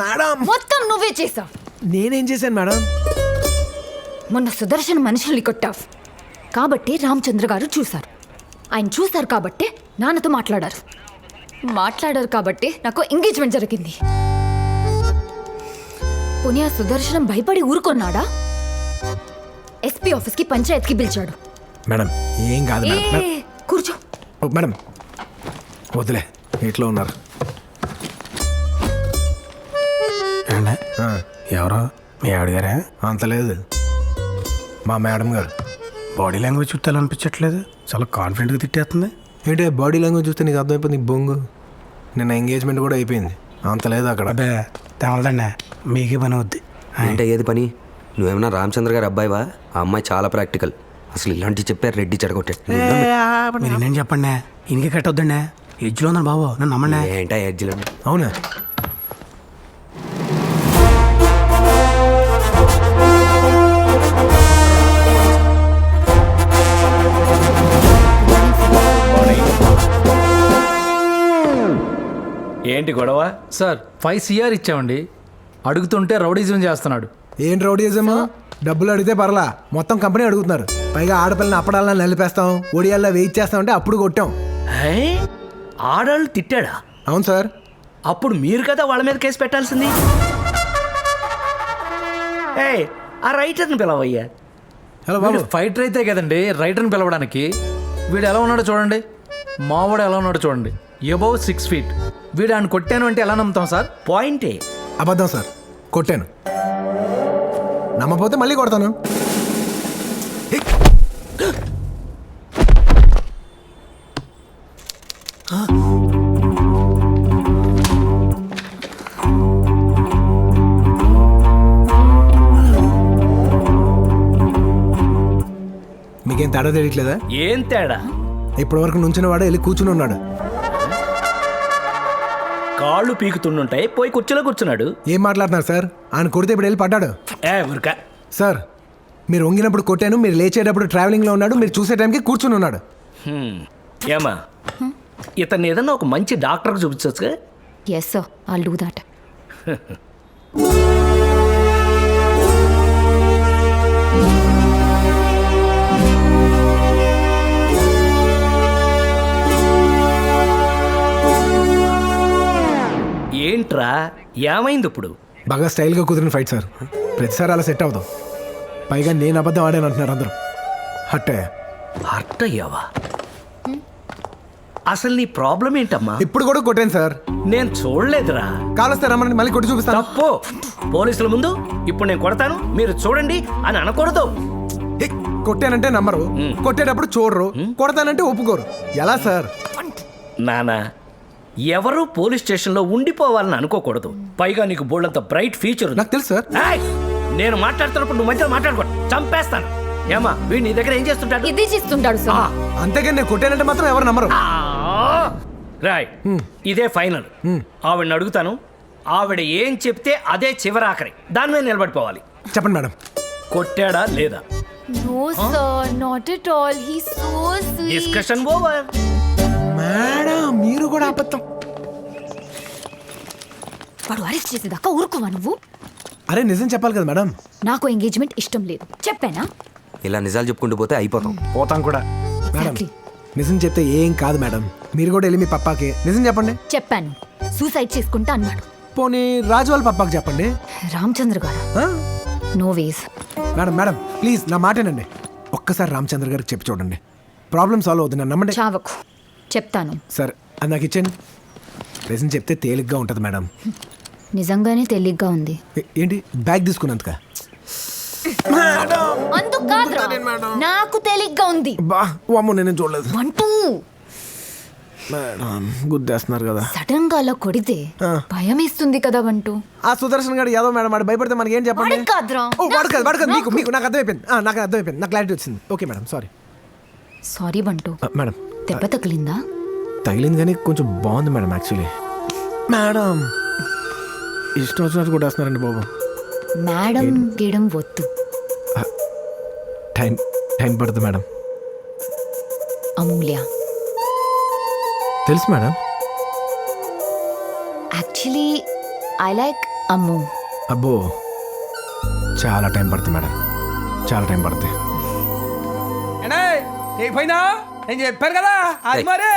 Madam మొత్తం నువ్వే చేసావు. నేనేం చేశాను మేడం? మొన్న సుదర్శన్ మనుషుల్ని కొట్టావు కాబట్టి రామచంద్ర గారు చూశారు. ఆయన చూశారు కాబట్టి నాన్నతో మాట్లాడారు కాబట్టి నాకు ఎంగేజ్మెంట్ జరిగింది. పుణ్య సుదర్శనం భయపడి ఊరుకొన్నాడా? ఎస్పీ ఆఫీస్కి పంచాయత్కి పిలిచాడు. మేడం ఏం కాదు మేడం. కూర్చో. మేడం వదిలే, ఇంట్లో ఉన్నారు. ఎవరో మీ ఆవిడ గారా? అంత లేదు, మా మేడం గారు. బాడీ లాంగ్వేజ్ చూస్తే అనిపించట్లేదు, చాలా కాన్ఫిడెంట్గా తిట్టేస్తుంది. ఏంటి బాడీ లాంగ్వేజ్ చూస్తే నీకు అర్థమైపోయింది నీ బొంగు. నిన్న ఎంగేజ్మెంట్ కూడా అయిపోయింది, అంత లేదు అక్కడ. అదే తెమలదండి, మీకే పని అవుద్ది. అంటే ఏది పని? నువ్వేమన్నా రామచంద్ర గారు అబ్బాయివా? ఆ అమ్మాయి చాలా ప్రాక్టికల్. అసలు ఇలాంటివి చెప్పారు రెడ్డి చెడగొట్టాడు. మీరు నేనేం చెప్పండి, ఇనికే కట్టొద్దండి. ఎడ్జ్లో ఉందండి బాబు, నన్ను నమ్మండి. ఏంటా ఎడ్జ్లో? అవునా? ఏంటి గొడవ? సార్ 5 CR ఇచ్చామండి, అడుగుతుంటే రౌడీజం చేస్తున్నాడు. ఏంటి రౌడీజము? డబ్బులు అడిగితే పర్లా, మొత్తం కంపెనీ అడుగుతున్నారు. పైగా ఆడపిల్లని అప్పడాలని నలిపేస్తాం, ఒడియాల్లో వెయిట్ చేస్తామంటే అప్పుడు కొట్టాం. ఆడాళ్ళు తిట్టాడా? అవును సార్. అప్పుడు మీరు కదా వాళ్ళ మీద కేసు పెట్టాల్సింది. ఆ రైటర్ని పిలవయ్యా. హలో బాబు, ఫైటర్ అయితే కదండి రైటర్ని పిలవడానికి. వీడు ఎలా ఉన్నాడో చూడండి, మావాడు ఎలా ఉన్నాడో చూడండి. Above 6 feet. వీడు ఆయన కొట్టాను అంటే ఎలా నమ్ముతాం సార్? పాయింటే. అబద్ధం సార్, కొట్టాను. నమ్మపోతే మళ్ళీ కొడతాను. మీకేం తేడా తెలియట్లేదా? ఏం తేడా? ఇప్పటి వరకు నుంచిన వాడు వెళ్ళి కూర్చుని ఉన్నాడు. కాళ్ళు పీకుతుండుంటాయి, పోయి కుర్చీలో కూర్చున్నాడు. ఏం మాట్లాడుతున్నారు సార్? ఆయన కొడితే ఇప్పుడు వెళ్ళి పడ్డాడు. ఊరికా సార్, మీరు వంగినప్పుడు కొట్టాను, మీరు లేచేటప్పుడు ట్రావెలింగ్లో ఉన్నాడు, మీరు చూసే టైంకి కూర్చుని ఉన్నాడు. ఏమా, ఇతన్ని ఏదన్నా ఒక మంచి డాక్టర్కి చూపించవచ్చుగా? Yes sir, I'll do that. ఏంట్రా, ఏమైంది ఇప్పుడు? బాగా స్టైల్గా కుదిరిన ఫైట్ సార్, ప్రతిసారి అలా సెట్ అవుదాం. పైగా నేను అబద్ధం ఆడాను అంటున్నారు అందరూ. హట్టే హర్ట్ అయ్యావా? అసలు నీ ప్రాబ్లం ఏంటమ్మా? ఇప్పుడు కూడా కొట్టాను సార్. నేను చూడలేదురా. కాలొస్తే రమ్మని మళ్ళీ కొట్టి చూపిస్తాను. తప్పు. పోలీసుల ముందు ఇప్పుడు నేను కొడతాను, మీరు చూడండి అని అనకూడదు. కొట్టానంటే నమ్మరు, కొట్టేటప్పుడు చూడరు, కొడతానంటే ఒప్పుకోరు. ఎలా సార్? నానా, ఎవరు పోలీస్ స్టేషన్లో ఉండిపోవాలని అనుకోకూడదు. పైగా నీకు బోల్డంత బ్రైట్ ఫ్యూచర్. నాకు తెలుసు సార్. నేను మాట్లాడుతున్నప్పుడు నువ్వు మధ్యలో మాట్లాడుకో, చంపేస్తాను. ఏమా, వీడు నీ దగ్గర ఏం చేస్తుంటాడు? ఇది చేస్తుంటాడు సార్. అంతేగాని నేను కొట్టానంటే మాత్రం ఎవరు నమ్మరు. రాయ్, ఇదే ఫైనల్. ఆవిడని అడుగుతాను, ఆవిడ ఏం చెప్తే అదే చివరాఖరి, దాని మీద నిలబడిపోవాలి. చెప్పండి మేడం. కొట్టాడా లేదా? No sir, not at all. He's so sweet. Discussion over. Madam మీరు కూడా అబద్ధం. వాడు అరెస్ట్ చేసేదాకా ఊరుకోవా నువ్వు? అరే నిజం చెప్పాలి కదా మేడం. నాకు ఎంగేజ్మెంట్ ఇష్టం లేదు చెప్పానా? ఇలా నిజాలు చెప్పుకుంటూ పోతే అయిపోతాం. పోతాం కూడా. Madam Exactly. నిజం చెప్తే ఏం కాదు మేడం. మీరు కూడా వెళ్ళి మీ పప్పాకి నిజం చెప్పండి. చెప్పాను, సూసైడ్ చేసుకుంటా అన్నాడు. పోనీ రాజు వాళ్ళ పప్పాకి చెప్పండి. రామచంద్ర గారు ఆ? No ways. Madam madam please నా మాటేనండి. ఒక్కసారి రామచంద్ర గారికి చెప్పి చూడండి, ప్రాబ్లం సాల్వ్ అవుతుంది. నన్ను నమ్మండి. చావకు, చెప్తాను. సరే అది నాకు ఇచ్చేయండి. నిజం చెప్తే తేలిగ్గా ఉంటుంది మేడం. నిజంగానే తేలిగ్గా ఉంది. ఏంటి బ్యాగ్ తీసుకున్నందుక? అందుకు కాదురా, నాకు తేలిగ్గా ఉంది. బా వామ్మో, నేనేం చూడలేదు. వంటూ మేడం గుద్దేస్తున్నారు కదా. సడన్ గా అలా కొడితే భయం వేస్తుంది కదా వంటూ. ఆ సుదర్శన్ గారు యాదవ్ మేడం వాడు భయపడితే మనకి ఏం చెప్పండి. వాడికి కాదురా. ఓ వాడు కాదు, వాడు కాదు. మీకు మీకు నాకు అర్థమైపోయింది. నాకు అర్థమైపోయింది, నాకు క్లారిటీ వచ్చింది. Okay madam, sorry. Sorry బంటూ. Madam దెబ్బ తగిలిందా? తగిలింది కానీ కొంచెం బాగుంది మేడం. యాక్చువల్లీ మేడం ఇష్టం వచ్చినట్టు కొట్టేస్తున్నారండి బాబు. మేడం గీయడం వద్దు. టైం టైం పడుతుంది మేడం. అమూల్య, తెలుసు మేడం. యాక్చువల్లీ ఐ లైక్ అమ్ము. అబ్బో చాలా టైం పడుతుంది మేడం, చాలా టైం పడుతుంది. నేను చెప్పాను కదా అది మరి